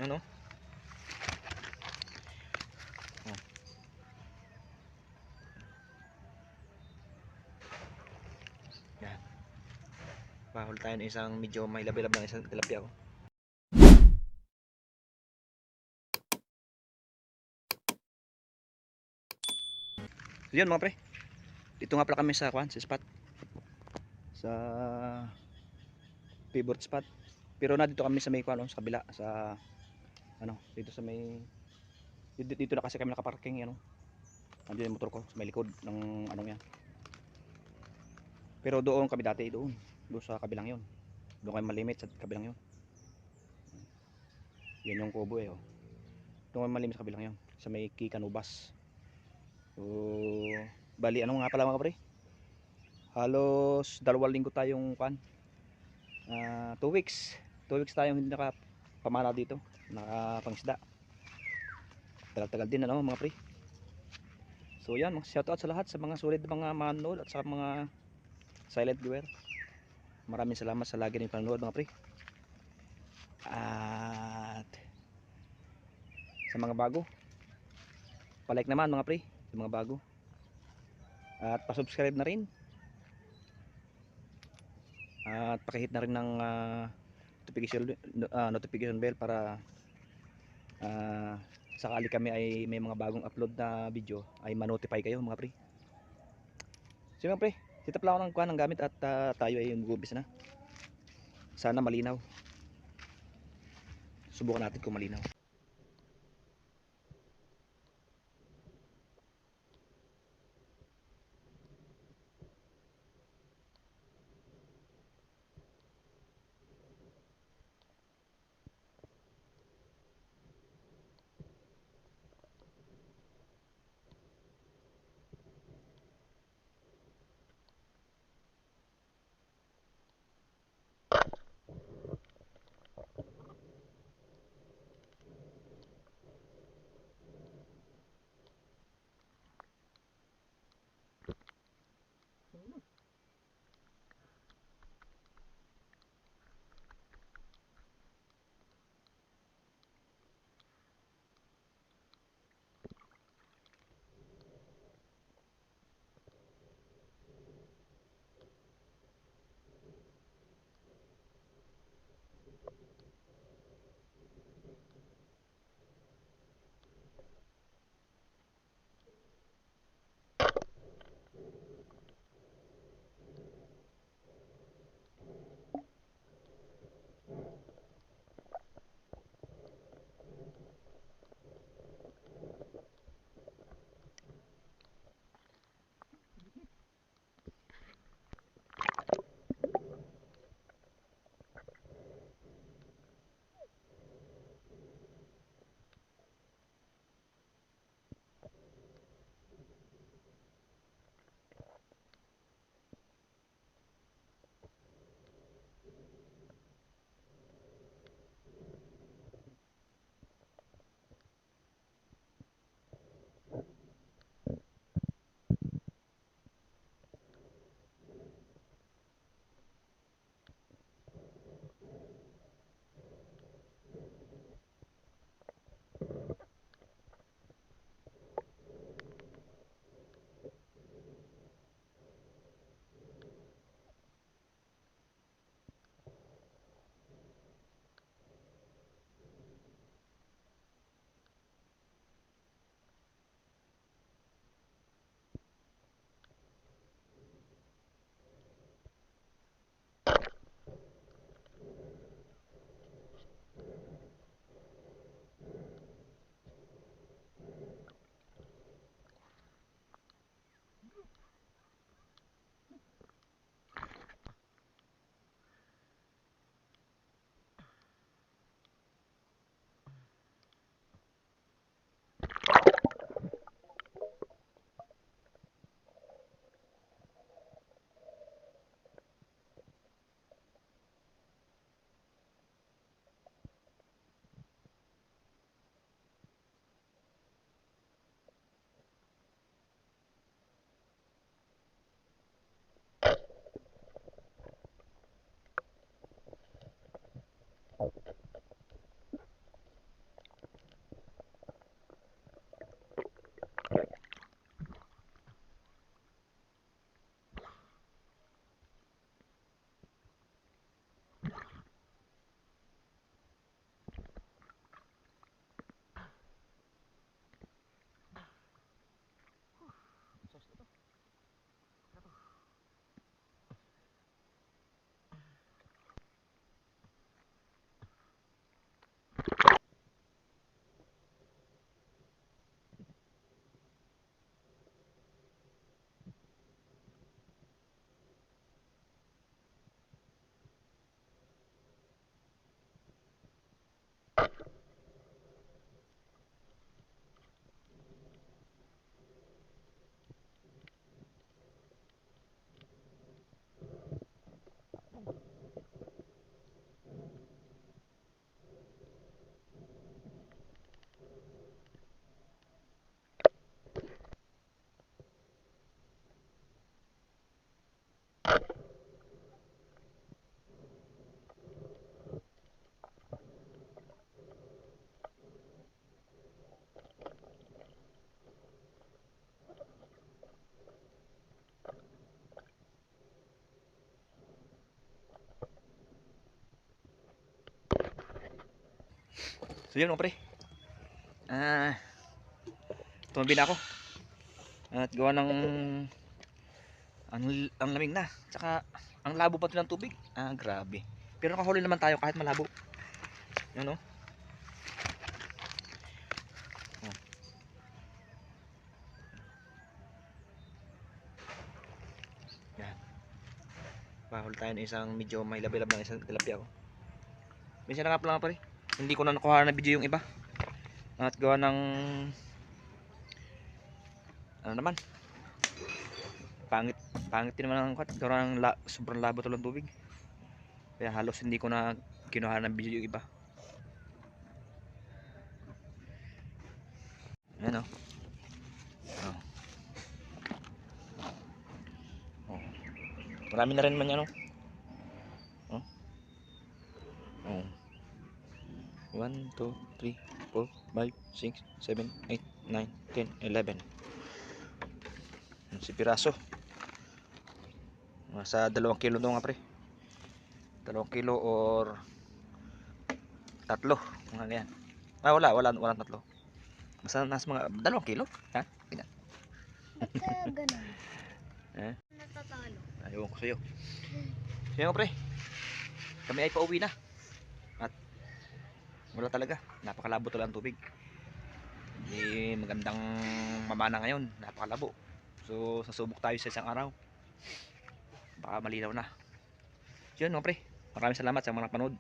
Ano? Oh. Yan. Bahol tayo ng isang medyo may labi-lab ng isang tilapia. Oh. So yun mga pre. Dito nga pala kami sa sa spot. Sa favorite spot. Pero na dito kami sa may sa kabila sa ano, dito sa may dito na kasi kami nakaparking ano. Andiyan yung motor ko sa may likod ng ano yan. Pero doon kami dati doon sa kabilang yon. Doon kami malimit sa kabilang yon. Yan yung kubo eh oh. Doon kami malimit sa kabilang yon sa may Kikanubas. So bali ano nga pala mga pre? Halos 2 linggo tayong 2 weeks. 2 weeks tayong hindi nakapamana dito, nakapangisda. Tagal-tagal din ano mga pre. So yan, shoutout sa lahat sa mga solid mga manood at sa mga silent viewer. Maraming salamat sa lagi niyong panonood mga pre. At sa mga bago, palike naman mga pre, sa mga bago. At pa-subscribe na rin. At pakihit na rin ng notification bell para sakali kami ay may mga bagong upload na video ay ma-notify kayo mga pre. So mga pre, sitap lang ako ng gamit at tayo ay mag-umpisa na. Sana malinaw. Subukan natin kung malinaw. So yun mga pre. Tumabi na ako. At gawa ng ang lamig na. Tsaka ang labo pa ng tubig. Grabe. Pero nakahuli naman tayo kahit malabo. Yan o. Yan. Bahol tayo ng isang medyo may labi-lab ng isang tilapia ko. Minsan na nga pala pare. Hindi ko na nakuha na video yung iba. At gawa ng ano naman. Pangit din naman ang kat. Gawa ng sobrang labo to ng tubig. Kaya halos hindi ko na kinuha ng video yung iba. Ayan o. Marami na rin man yan o. 1, 2, 3, 4, 5, 6, 7, 8, 9, 10, 11. Si piraso. Nasa 2 kilo doon nga pre. 2 kilo or 3. Mga ganyan. Wala 3. Basta nasa mga 2 kilo. Ha? Tingnan. Ba't kaya ganun? Eh? Natatalo. Ayaw ko sa'yo. Sige nga pre. Kami ay pauwi na. At wala talaga. Napakalabo talaga ang tubig. Hindi magandang mamana ngayon. Napakalabo. So sasubok tayo sa isang araw. Baka malinaw na. Yun mga pre. Maraming salamat sa mga napanood.